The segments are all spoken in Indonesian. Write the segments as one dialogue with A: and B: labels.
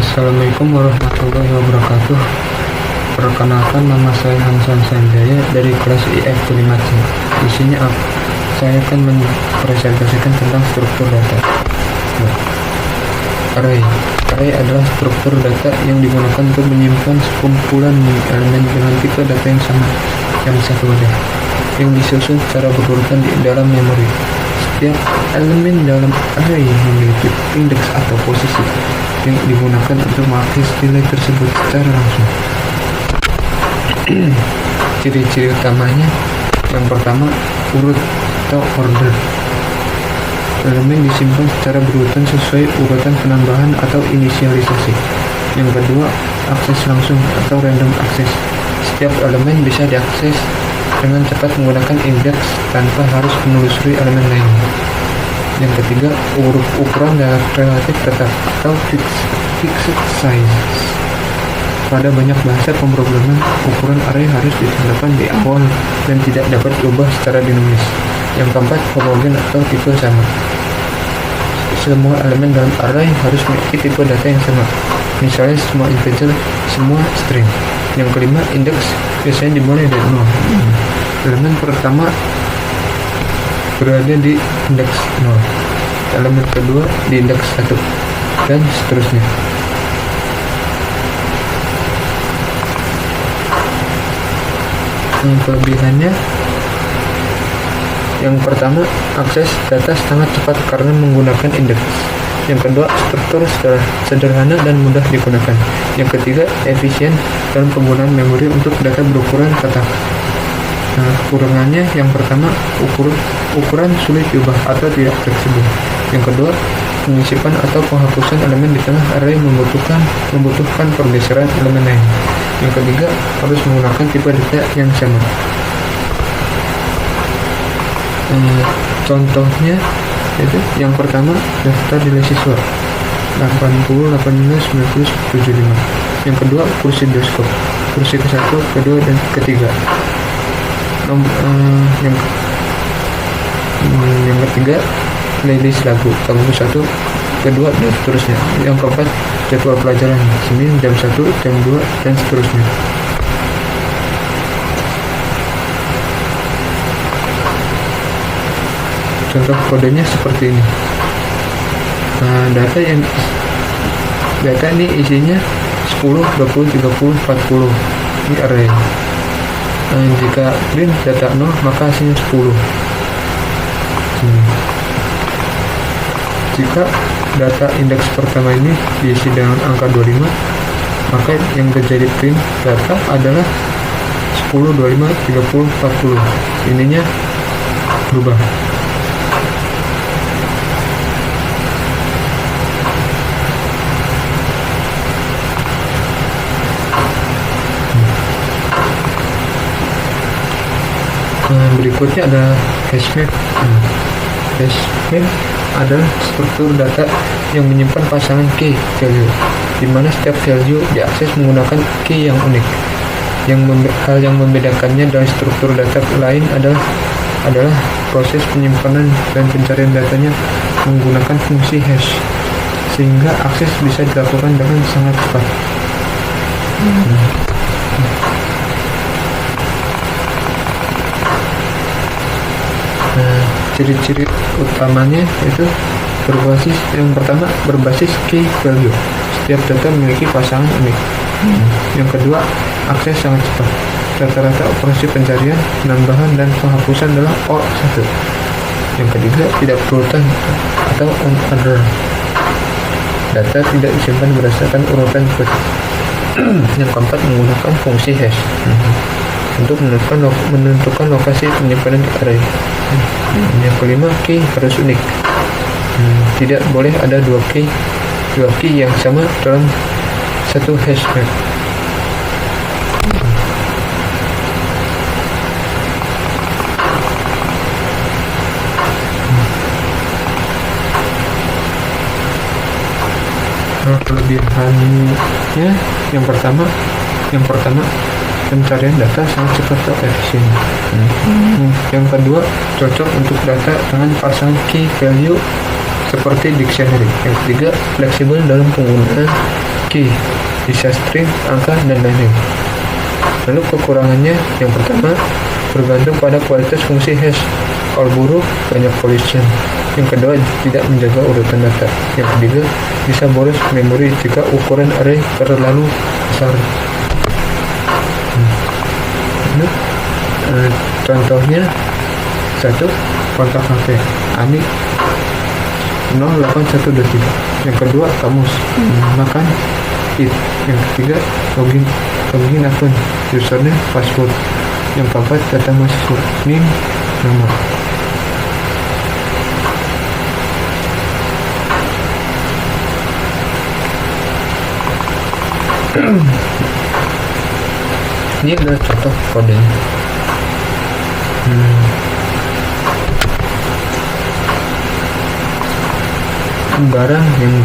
A: Assalamualaikum warahmatullahi wabarakatuh. Perkenalkan, nama saya Hansan Sanjaya dari kelas IF5C. Di sini saya akan mempresentasikan tentang struktur data. Array adalah struktur data yang digunakan untuk menyimpan sekumpulan elemen dengan tipe data yang sama dalam satu wadah, yang disusun secara berurutan di dalam memori. Setiap elemen dalam array memiliki indeks atau posisi yang digunakan untuk mengakses nilai tersebut secara langsung. Ciri-ciri utamanya, yang pertama, urut atau order. Elemen disimpan secara berurutan sesuai urutan penambahan atau inisialisasi. Yang kedua, akses langsung atau random access. Setiap elemen bisa diakses dengan cepat menggunakan indeks tanpa harus menelusuri elemen lainnya. Yang ketiga, ukuran relatif tetap atau fixed size. Pada banyak bahasa pemrograman, ukuran array harus ditetapkan di awal dan tidak dapat berubah secara dinamis. Yang keempat, homogen atau tipe sama. Semua elemen dalam array harus memiliki tipe data yang sama. Misalnya semua integer, semua string. Yang kelima, indeks biasanya dimulai dari 0. Elemen pertama berada di indeks 0. Elemen kedua di indeks 1, dan seterusnya. Kelebihannya, yang pertama, akses data sangat cepat karena menggunakan indeks. Yang kedua, struktur sederhana dan mudah digunakan. Yang ketiga, efisien dalam penggunaan memori untuk data berukuran kotak. Kekurangannya, yang pertama, ukuran sulit diubah atau tidak fleksibel. Yang kedua, penyisipan atau penghapusan elemen di tengah array membutuhkan pergeseran elemen lain. Yang ketiga, harus menggunakan tipe data yang sama. Contohnya yaitu yang pertama, daftar nilai siswa 80, 18, 19, 75. Yang kedua, kursi bioskop, kursi ke-1, kedua, dan ketiga. Yang ketiga, playlist lagu 1, kedua, dan seterusnya. Yang keempat, jadwal pelajaran Senin jam 1, jam 2, dan seterusnya. Contoh kodenya seperti ini. Data ini isinya 10, 20, 30, 40. Ini array. Jika print data 0, maka hasilnya 10. Jika data indeks pertama ini diisi dengan angka 25, maka yang terjadi print data adalah 10, 25, 30, 40. Ininya berubah. Berikutnya ada hashmap. Hashmap adalah struktur data yang menyimpan pasangan key value, di mana setiap value diakses menggunakan key yang unik. Hal yang membedakannya dari struktur data lain adalah proses penyimpanan dan pencarian datanya menggunakan fungsi hash, sehingga akses bisa dilakukan dengan sangat cepat. Ciri-ciri utamanya itu berbasis key value. Setiap data memiliki pasangan unik. Yang kedua, akses sangat cepat. Rata-rata operasi pencarian, penambahan, dan penghapusan adalah OR 1. Yang ketiga, tidak berurutan atau unordered. Data tidak disimpan berdasarkan urutan queue. Yang keempat, menggunakan fungsi hash untuk menentukan lokasi penyimpanan array. Yang kelima, key harus unik. Tidak boleh ada dua key yang sama dalam satu hash map. Kelebihannya, yang pertama, pencarian data sangat cepat dan efisien. Yang kedua, cocok untuk data dengan pasangan key value seperti dictionary. Yang ketiga, fleksibel dalam penggunaan key, bisa string, angka, dan lain-lain. Lalu kekurangannya, yang pertama, bergantung pada kualitas fungsi hash. Kalau buruk, banyak collision. Yang kedua, tidak menjaga urutan data. Yang ketiga, bisa boros memori jika ukuran array terlalu besar. Contohnya, satu, kontak HP Ani 08123. Yang kedua, kamus makan it. Yang ketiga, login akun, username, password. Yang keempat, data mahasiswa, NIM, nama. Ini adalah contoh kodenya. Barang yang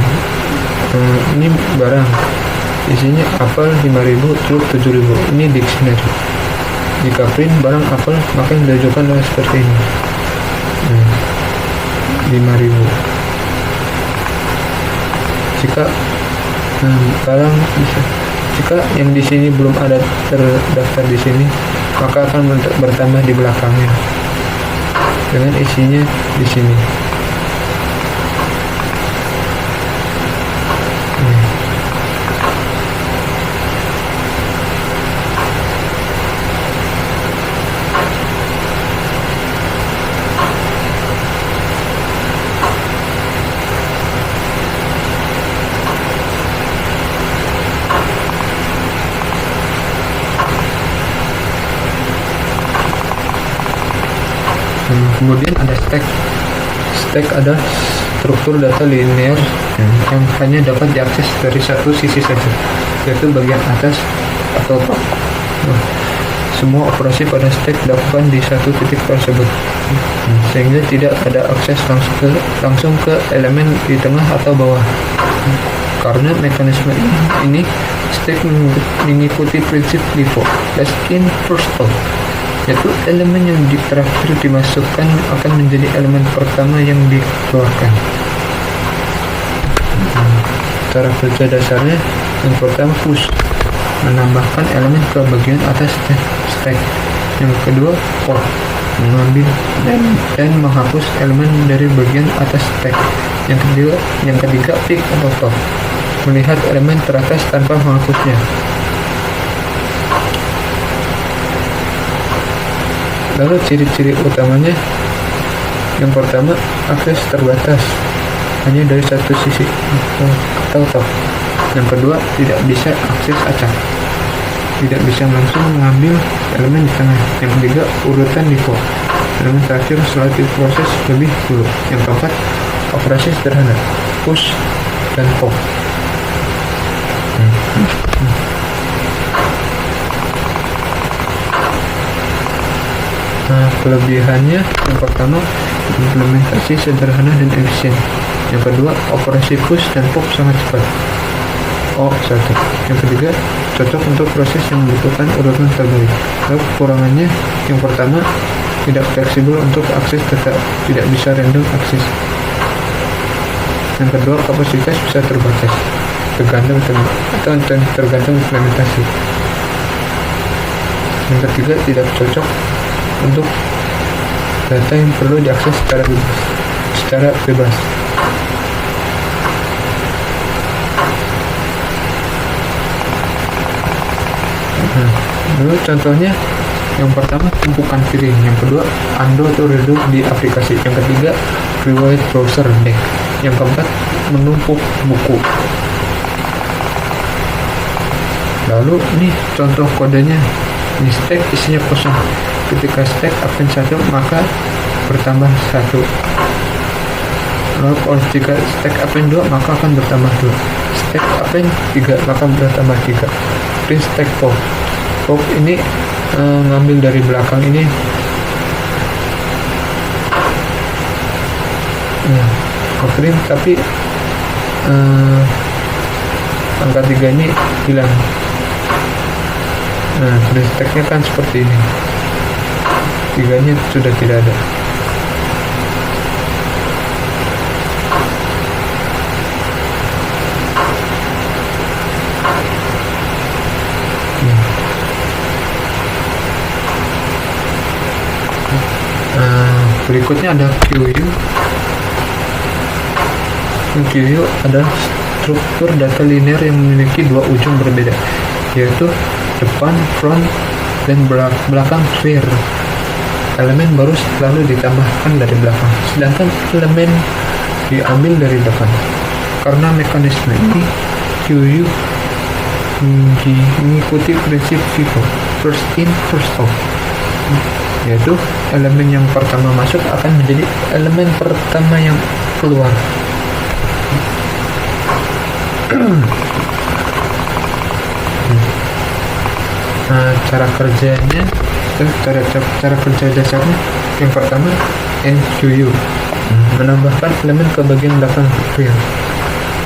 A: ini barang isinya apel 5.000, telur 7.000. Ini dictionary. Jika print barang apel, maka yang diajukan adalah seperti ini. 5.000. Jika barang bisa, jika yang di sini belum ada terdaftar di sini, maka akan bertambah di belakangnya dengan isinya di sini. Kemudian ada stack. Stack adalah struktur data linear yang hanya dapat diakses dari satu sisi saja, yaitu bagian atas atau top. Semua operasi pada stack dilakukan di satu titik tersebut, sehingga tidak ada akses langsung ke elemen di tengah atau bawah. Karena mekanisme ini, stack mengikuti prinsip LIFO, last in first out, yaitu elemen yang terakhir dimasukkan akan menjadi elemen pertama yang dikeluarkan. Cara kerja dasarnya, yang pertama push, menambahkan elemen ke bagian atas stack. Yang kedua pop, mengambil dan menghapus elemen dari bagian atas stack. Yang ketiga pick atau top, melihat elemen teratas tanpa menghapusnya. Lalu ciri-ciri utamanya, yang pertama, akses terbatas, hanya dari satu sisi atau top. Yang kedua, tidak bisa akses acak, tidak bisa langsung mengambil elemen di tengah. Yang ketiga, urutan default, elemen terakhir setelah diproses lebih dulu. Yang keempat, operasi sederhana, push dan pop. Kelebihannya, yang pertama, implementasi sederhana dan efisien. Yang kedua, operasi push dan pop sangat cepat. satu. Yang ketiga, cocok untuk proses yang membutuhkan urutan terbaik. Lalu kekurangannya, yang pertama, tidak fleksibel untuk akses data, tidak bisa random akses. Yang kedua, kapasitas bisa terbatas, tergantung implementasi. Yang ketiga, tidak cocok untuk data yang perlu diakses secara bebas. Lalu contohnya, yang pertama tumpukan piring, yang kedua undo atau redo di aplikasi, yang ketiga riwayat browser deck, yang keempat menumpuk buku. Lalu ini contoh kodenya. Ini stack isinya kosong. Ketika stack append 1, maka bertambah 1. Lalu kalau jika stack append 2, maka akan bertambah 2. Stack append 3, maka bertambah 3. Print stack pop. Pop ini ngambil dari belakang ini. Print tapi angka 3 ini hilang. Print stacknya kan seperti ini. 3-nya sudah tidak ada. Berikutnya ada QU. QU adalah struktur data linear yang memiliki dua ujung berbeda, yaitu depan, front, dan belakang rear. Elemen baru selalu ditambahkan dari belakang, sedangkan elemen diambil dari depan. Karena mekanisme ini, QU mengikuti prinsip FIFO, first in, first out, yaitu elemen yang pertama masuk akan menjadi elemen pertama yang keluar. Cara kerjanya, cara kerja dasarnya, yang pertama NQU, menambahkan elemen ke bagian belakang rear.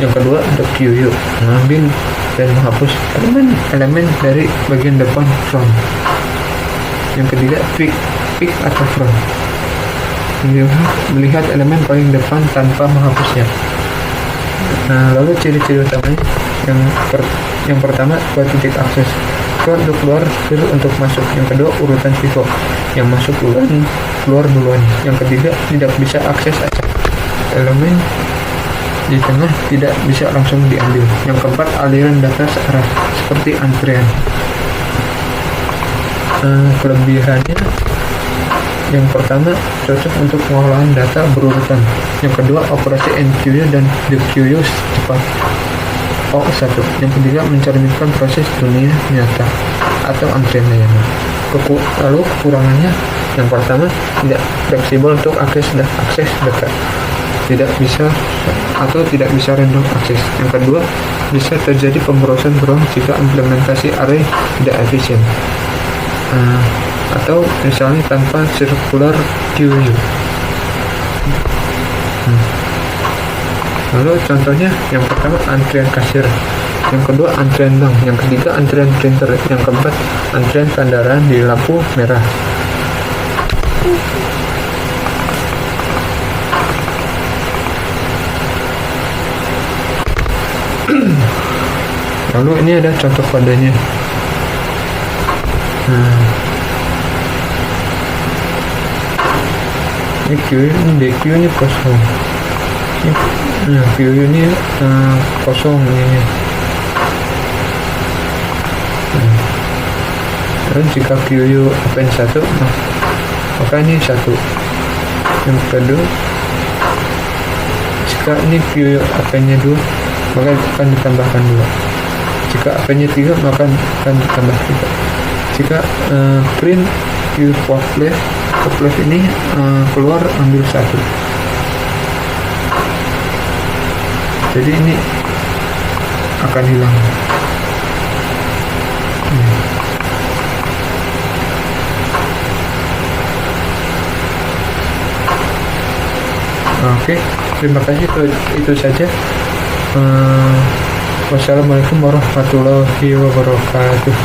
A: Yang kedua ada QU, mengambil dan menghapus elemen dari bagian depan front. Yang ketiga pick atau front, melihat elemen paling depan tanpa menghapusnya. Lalu ciri-ciri utamanya, yang pertama dua titik akses, untuk keluar, rear untuk masuk. Yang kedua urutan FIFO, yang masuk duluan, keluar duluan. Yang ketiga tidak bisa akses acak, elemen di tengah tidak bisa langsung diambil. Yang keempat aliran data searah seperti antrean. Kelebihannya, yang pertama cocok untuk pengolahan data berurutan. Yang kedua operasi NQU dan DQU cepat. O1. Yang ketiga mencerminkan proses dunia nyata atau antrean layanan. Lalu kekurangannya, yang pertama tidak fleksibel untuk akses data, tidak bisa random akses. Yang kedua bisa terjadi pemborosan berulang jika implementasi array tidak efisien, atau misalnya tanpa circular QU. Lalu contohnya, yang pertama antrian kasir, yang kedua antrian bank, yang ketiga antrian printer, yang keempat antrian kendaraan di lampu merah. Lalu ini ada contoh kodenya. Ini QU, ini DQ, ini kosong. QU ini kosong ini. Dan jika QU append 1, maka ini 1. Yang kedua, jika ini QU append-nya 2, maka akan ditambahkan 2. Jika append-nya 3, maka akan ditambah 3. Jika print QU populate ini keluar, ambil 1. Jadi ini akan hilang. Oke, terima kasih, itu saja. Wassalamualaikum warahmatullahi wabarakatuh.